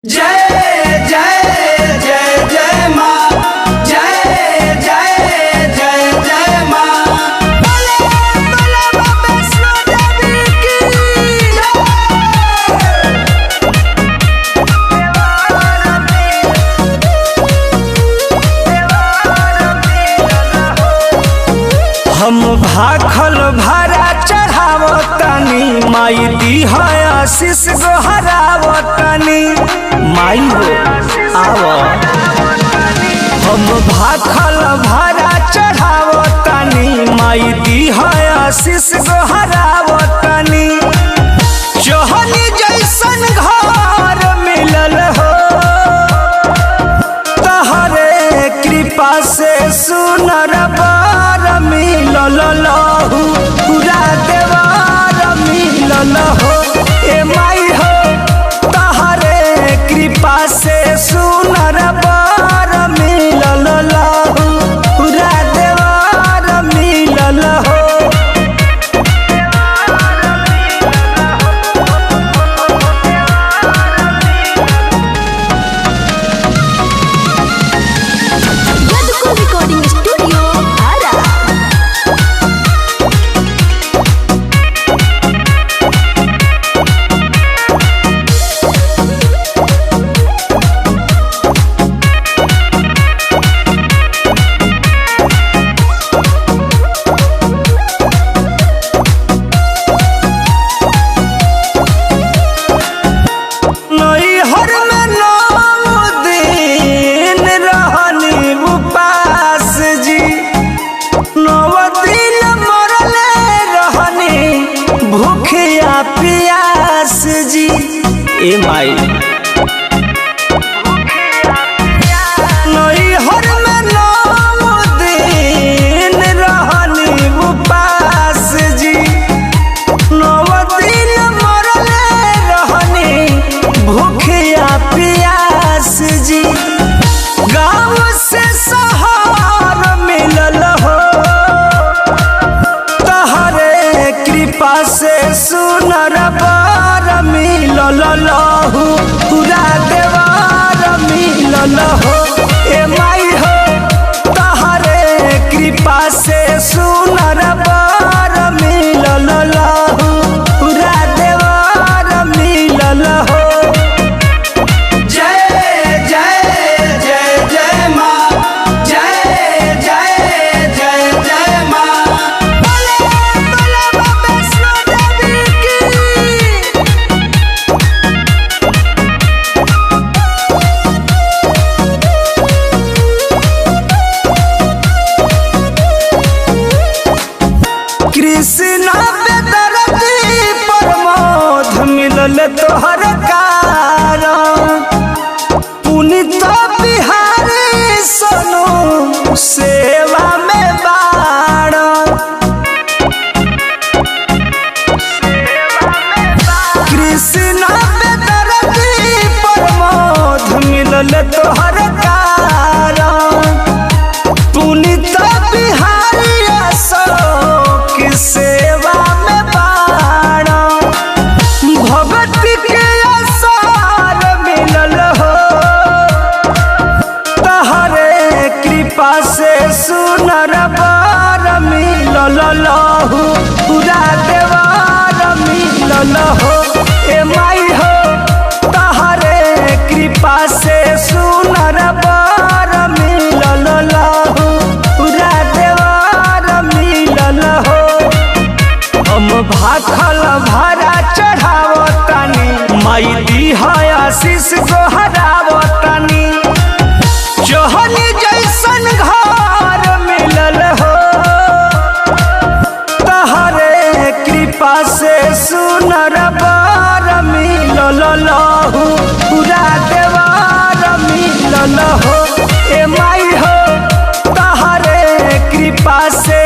जय जय जय जय माँ, जय जय जय जय माँ। बोले बोले बाबा वैष्णो देवी की हम भाखल भारा चढ़ावतनी माई दी है आशीष गोहरावतनी माई हो आव। हम भाखल भारा चढ़ावतनी माई दी है आशीष गोहरावतनी। जोहनी जैसन घर मिलल हो तहरे कृपा से सुनर बार मिलल लहू पूरा देवार मिलल हो। ए माई हो तहरे कृपा से सुनर बार मिलल लहू पूरा देवार मिलल हो। Yadko Recording Studio, Ara. नैहर में 9 दिन रहनी उपास जी। 9 दिन मरले रहनी भूखिया प्यास जी। ए माई नैहर में 9 दिन रहनी उपास जी। 9 दिन मरले रहनी भूखिया प्यास जी। गाँव से शहर मिलल हो तहरे कृपा से सुनर बार मिलल लहू पूरा देवार मिलल हो। ए माई हो तहरे कृपा से सुनर बार मिलल लहू पूरा देवार मिलल हो। जय जय जय जय माँ, जय जय जय जय माँ। बोले बोले बाबा वैष्णो देवी की कृष्णा बेदरदी प्रमोद मिलल तोहर कारण। पुनीत बिहारी सोनू सेवा में बाण। कृष्णा बेदरदी प्रमोद मिलल तोहर कारण। पुनीत बिहारी अशोक सेवा में बाण। भगवती के आसार मिलल हो तहरे कृपा से सुनर बार मिलल लहू पूरा देवार मिलल हो। ए माई हो तहरे कृपा से सुनर बार मिलल लहू पूरा देवार मिलल हो। हम भाखल भारा चढ़ावतनी माई दी है आशीष गोहरावतनी। जोहनी जैसन घर मिलल हो तहरे कृपा से सुनर बार मिलल लहू पूरा देवार मिलल हो। ए माई हो तहरे कृपा से